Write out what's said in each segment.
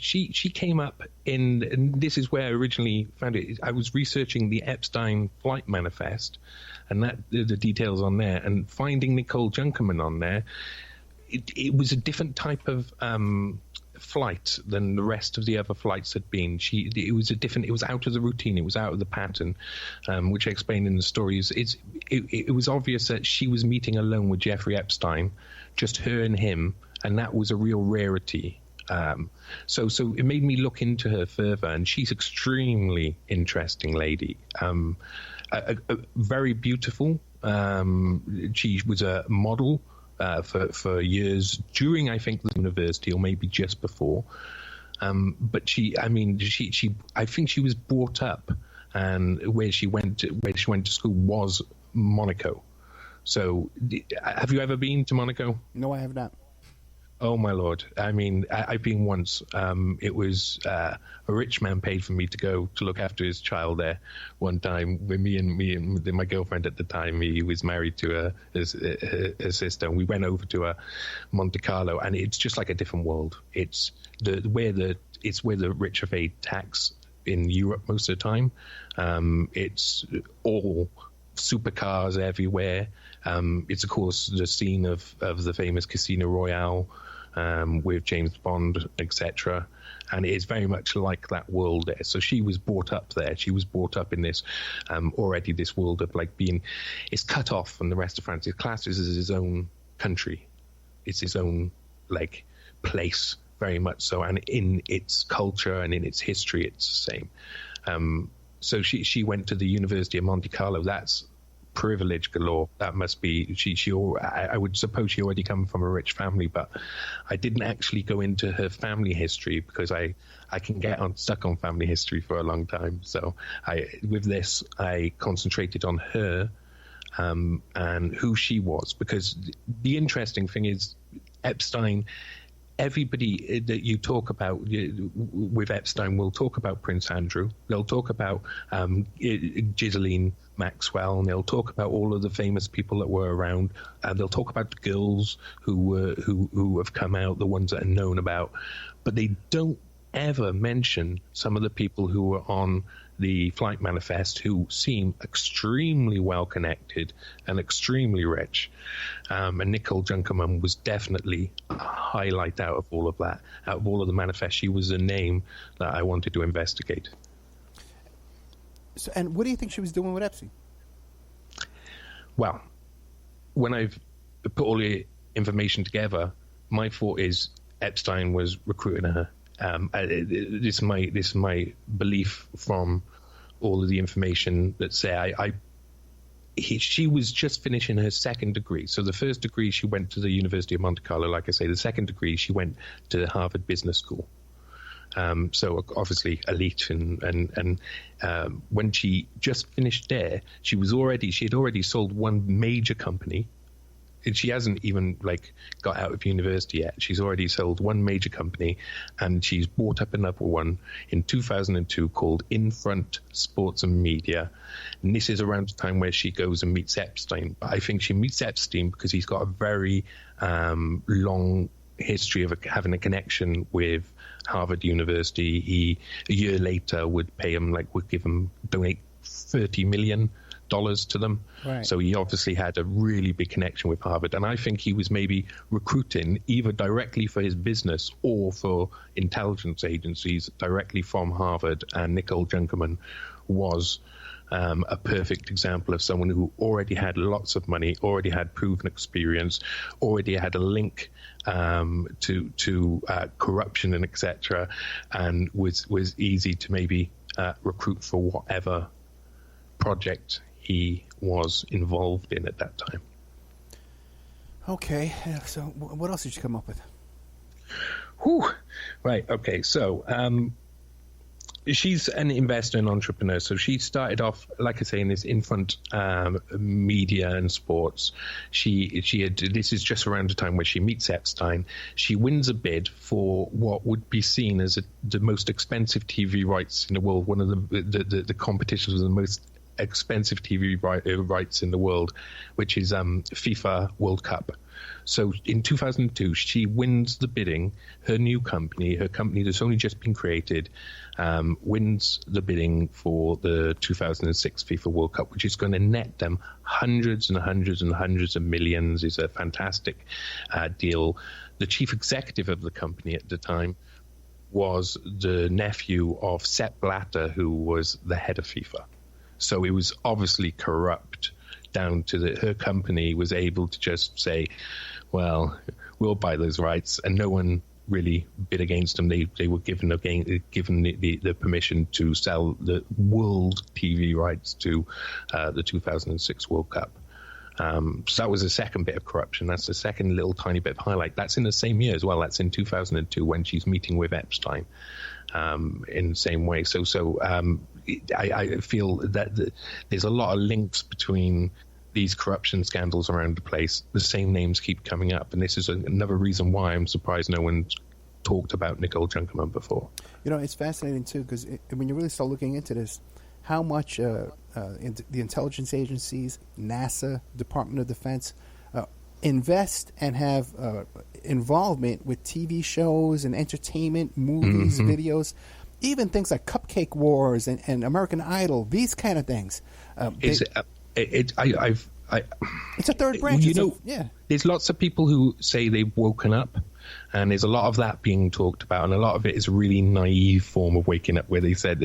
she came up and this is where I originally found it. I was researching the Epstein flight manifest, and that the details on there, and finding Nicole Junkerman on there. It was a different type of flight than the rest of the other flights had been. It was out of the routine. It was out of the pattern, which I explained in the stories. It was obvious that she was meeting alone with Jeffrey Epstein, just her and him, and that was a real rarity. So it made me look into her further, and she's extremely interesting lady. Very beautiful. She was a model for years during, I think, the university, or maybe just before. But I think she was brought up, and where she went to school was Monaco. So, have you ever been to Monaco? No, I have not. Oh my Lord! I mean, I've been once. It was a rich man paid for me to go to look after his child there one time. With me and my girlfriend at the time, he was married to a sister, and we went over to Monte Carlo, and it's just like a different world. It's where the rich are paid tax in Europe most of the time. It's all supercars everywhere. It's of course the scene of the famous Casino Royale with James Bond, etc. And it is very much like that world there. So she was brought up there. She was brought up in this already this world of like being, it's cut off from the rest of France. It classes as his own country. It's his own like place, very much so. And in its culture and in its history, it's the same. So she went to the University of Monte Carlo. That's privilege galore. That must be I would suppose she already come from a rich family, but I didn't actually go into her family history because I can get stuck on family history for a long time. So with this I concentrated on her and who she was, because the interesting thing is Epstein. Everybody that you talk about with Epstein will talk about Prince Andrew. They'll talk about Ghislaine Maxwell, and they'll talk about all of the famous people that were around. They'll talk about the girls who have come out, the ones that are known about, but they don't ever mention some of the people who were on the flight manifest who seem extremely well connected and extremely rich. And Nicole Junkerman was definitely a highlight out of all of that. Out of all of the manifest, she was a name that I wanted to investigate. So, and what do you think she was doing with Epstein? Well, when I've put all the information together, my thought is Epstein was recruiting her. This is my belief from all of the information that say she was just finishing her second degree. So the first degree she went to the University of Monte Carlo, like I say. The second degree she went to the Harvard Business School. So obviously elite, and when she just finished there, she had already sold one major company. She hasn't even got out of university yet. She's already sold one major company, and she's bought up another one in 2002 called Infront Sports and Media. And this is around the time where she goes and meets Epstein. But I think she meets Epstein because he's got a very long history of having a connection with Harvard University. He a year later would donate $30 million to them. Right. So he obviously had a really big connection with Harvard, and I think he was maybe recruiting either directly for his business or for intelligence agencies directly from Harvard. And Nicole Junkerman was a perfect example of someone who already had lots of money, already had proven experience, already had a link to corruption and etc., and was easy to maybe recruit for whatever project he was involved in at that time. Okay, so what else did you come up with? Whew. Right, okay, so she's an investor and entrepreneur. So she started off, like I say, in this Infront media and sports. She had, this is just around the time where she meets Epstein. She wins a bid for what would be seen as the most expensive TV rights in the world. One of the competitions with the most expensive TV rights in the world, which is FIFA World Cup. So in 2002, she wins the bidding. Her company that's only just been created, wins the bidding for the 2006 FIFA World Cup, which is going to net them hundreds and hundreds and hundreds of millions. Is a fantastic deal. The chief executive of the company at the time was the nephew of Sepp Blatter, who was the head of FIFA. So it was obviously corrupt down to that her company was able to just say, well, we'll buy those rights, and no one really bid against them. They were given the permission to sell the world TV rights to the 2006 World Cup. So that was the second bit of corruption. That's the second little tiny bit of highlight. That's in the same year as well. That's in 2002 when she's meeting with Epstein in the same way. So I feel that there's a lot of links between these corruption scandals around the place. The same names keep coming up. And this is another reason why I'm surprised no one's talked about Nicole Junkerman before. You know, it's fascinating, too, because when you really start looking into this, how much the intelligence agencies, NASA, Department of Defense, invest and have involvement with TV shows and entertainment, movies, videos, even things like Cupcake Wars and American Idol, these kind of things. It's a third branch. You know, there's lots of people who say they've woken up, and there's a lot of that being talked about, and a lot of it is a really naive form of waking up, where they said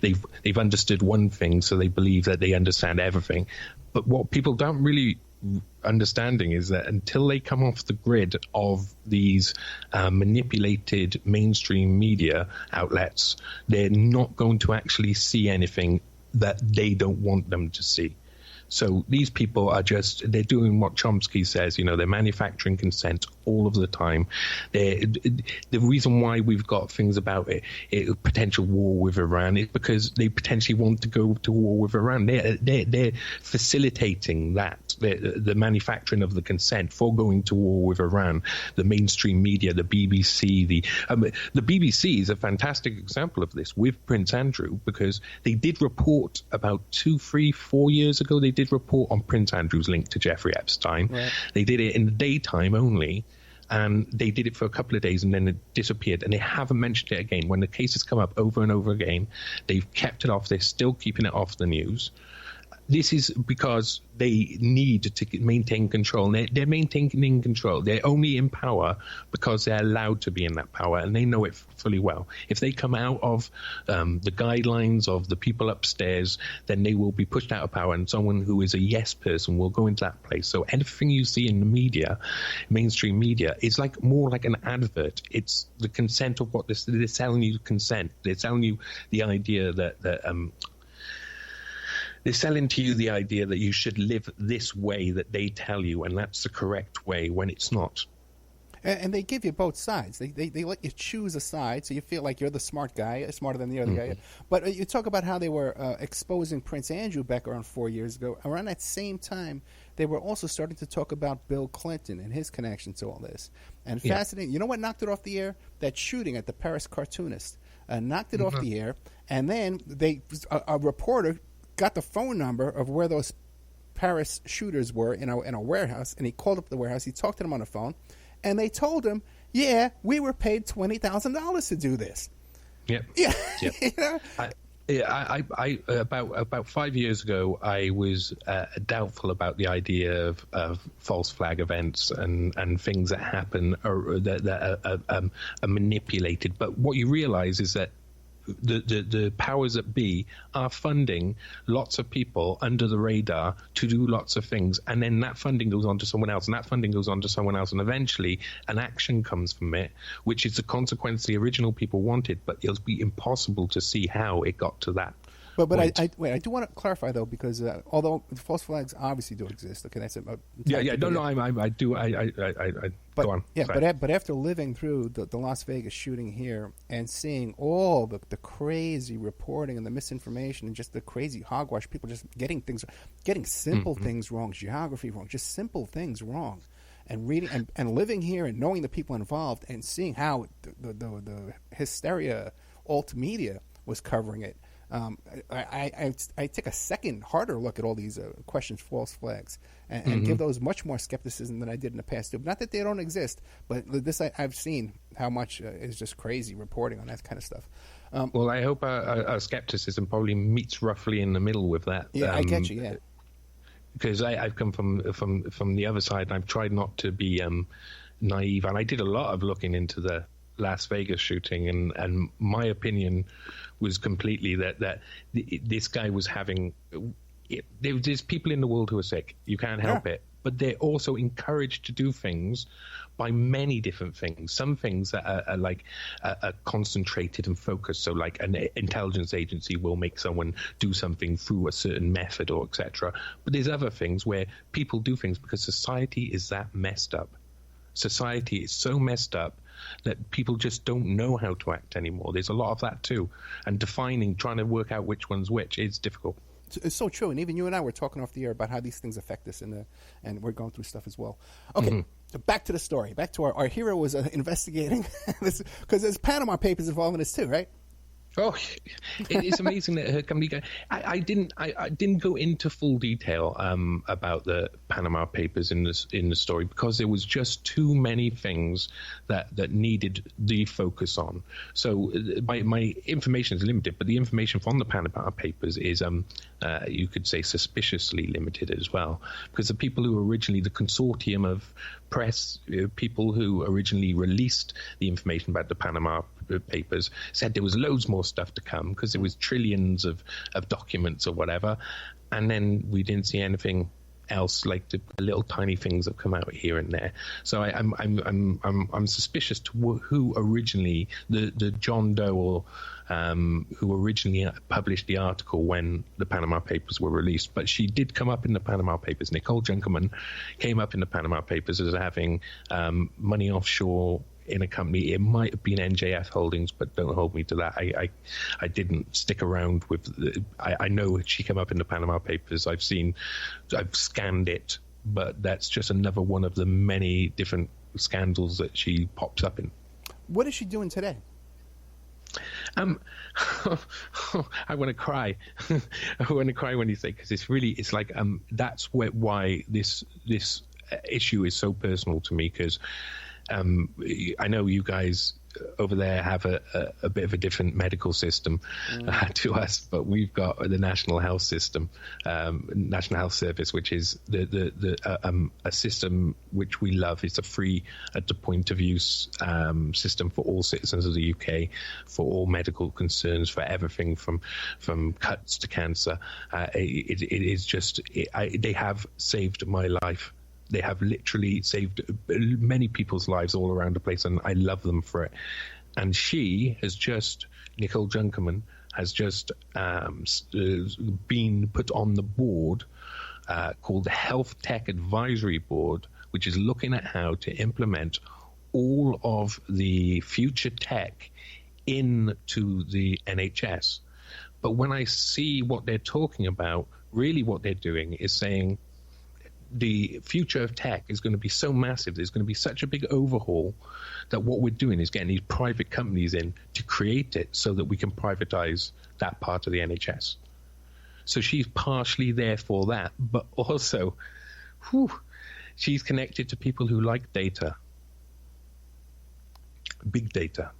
they've understood one thing, so they believe that they understand everything. But what people don't really understanding is that until they come off the grid of these manipulated mainstream media outlets, they're not going to actually see anything that they don't want them to see. So these people are they're doing what Chomsky says, you know, they're manufacturing consent all of the time. The reason why we've got things about potential war with Iran is because they potentially want to go to war with Iran. They're facilitating that, the manufacturing of the consent for going to war with Iran. The mainstream media, the BBC, the BBC is a fantastic example of this with Prince Andrew, because they did report about 2, 3, 4 years ago. They did report on Prince Andrew's link to Jeffrey Epstein. Right. They did it in the daytime only, and they did it for a couple of days and then it disappeared, and they haven't mentioned it again. When the cases come up over and over again, they've kept it off. They're still keeping it off the news. This is because they need to maintain control. They're maintaining control. They're only in power because they're allowed to be in that power, and they know it fully well. If they come out of the guidelines of the people upstairs, then they will be pushed out of power, and someone who is a yes person will go into that place. So anything you see in the media, mainstream media, is more like an advert. It's the consent of what they're selling you. Consent. They're selling you the idea that they're selling to you the idea that you should live this way that they tell you, and that's the correct way, when it's not. And they give you both sides. They let you choose a side, so you feel like you're the smart guy, smarter than the other guy. But you talk about how they were exposing Prince Andrew back around 4 years ago. Around that same time, they were also starting to talk about Bill Clinton and his connection to all this. And fascinating. You know what knocked it off the air? That shooting at the Paris Cartoonist knocked it off the air. And then a reporter got the phone number of where those Paris shooters were in a warehouse, and he called up the warehouse. He talked to them on the phone, and they told him, "Yeah, we were paid $20,000 to do this." Yep. Yeah. You know? I about 5 years ago, I was doubtful about the idea of false flag events and things that happen or that are manipulated. But what you realize is that the powers that be are funding lots of people under the radar to do lots of things, and then that funding goes on to someone else, and that funding goes on to someone else, and eventually an action comes from it, which is the consequence the original people wanted, but it'll be impossible to see how it got to that. But I do want to clarify though, because although false flags obviously do exist, okay, that's I do. Go on. Yeah, but after living through the Las Vegas shooting here and seeing all the crazy reporting and the misinformation and just the crazy hogwash, people just getting simple things wrong, geography wrong, just simple things wrong, and reading and living here and knowing the people involved and seeing how the hysteria alt media was covering it. I take a second harder look at all these questions, false flags, and give those much more skepticism than I did in the past. Too. Not that they don't exist, but this I've seen how much is just crazy reporting on that kind of stuff. Well, I hope our skepticism probably meets roughly in the middle with that. Yeah, I get you. Yeah, because I've come from the other side. And I've tried not to be naive, and I did a lot of looking into the Las Vegas shooting, and my opinion was completely that this guy was having. There's people in the world who are sick. You can't help it. But they're also encouraged to do things by many different things. Some things that are like concentrated and focused. So like an intelligence agency will make someone do something through a certain method or etc. But there's other things where people do things because society is that messed up. Society is so messed up that people just don't know how to act anymore. There's a lot of that too. And trying to work out which one's which is difficult. It's so true, and even you and I were talking off the air about how these things affect us, and we're going through stuff as well. Okay, so back to the story. Back to our hero was investigating this, because there's Panama Papers involved in this too, right? Oh, it's amazing that her company. I didn't go into full detail about the Panama Papers in the story because there was just too many things that needed the focus on. So my information is limited, but the information from the Panama Papers is you could say suspiciously limited as well, because the people who originally the consortium of press people who originally released the information about the Panama Papers said there was loads more stuff to come because there was trillions of documents or whatever, and then we didn't see anything else, like the little tiny things that come out here and there. So I'm suspicious to who originally the John Doe or who originally published the article when the Panama Papers were released. But she did come up in the Panama Papers. Nicole Junkerman came up in the Panama Papers as having money offshore in a company. It might have been NJF Holdings, but don't hold me to that. I didn't stick around with I know she came up in the Panama Papers. I've scanned it, but that's just another one of the many different scandals that she pops up in. What is she doing today? I want to cry. I want to cry when you say, because it's like that's why this issue is so personal to me, because I know you guys over there have a bit of a different medical system to us, but we've got the National Health System, National Health Service, which is a system which we love. It's a free at the point of use system for all citizens of the UK, for all medical concerns, for everything from cuts to cancer. It is just they have saved my life. They have literally saved many people's lives all around the place, and I love them for it. And Nicole Junkerman has just been put on the board called the Health Tech Advisory Board, which is looking at how to implement all of the future tech into the NHS. But when I see what they're talking about, really what they're doing is saying, the future of tech is going to be so massive, there's going to be such a big overhaul, that what we're doing is getting these private companies in to create it so that we can privatize that part of the NHS. So she's partially there for that, but also she's connected to people who like data. Big data.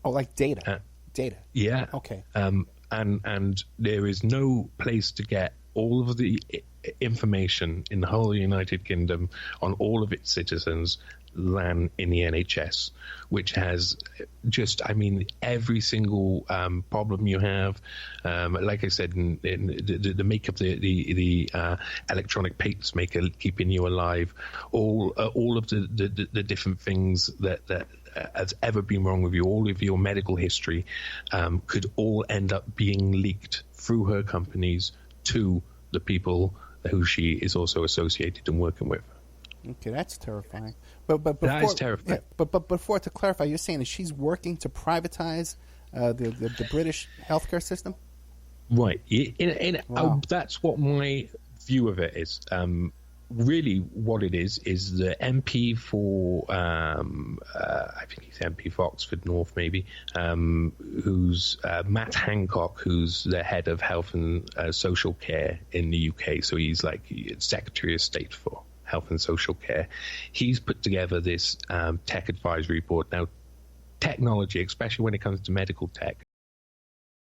Oh, like data. Data. Yeah. Okay. And there is no place to get all of the information in the whole United Kingdom on all of its citizens than in the NHS, which has just, every single problem you have. Like I said, in the makeup, the electronic pacemaker keeping you alive, all of the different things that has ever been wrong with you, all of your medical history could all end up being leaked through her companies to the people who she is also associated and working with. Okay, that's terrifying. But before, that is terrifying. Yeah, but before, to clarify, you're saying that she's working to privatize the British healthcare system? Right. Wow. That's what my view of it is. really what it is the MP for, I think he's MP for Oxford North, maybe, who's Matt Hancock, who's the head of health and social care in the UK. So he's like Secretary of State for Health and Social Care. He's put together this tech advisory board. Now, technology, especially when it comes to medical tech,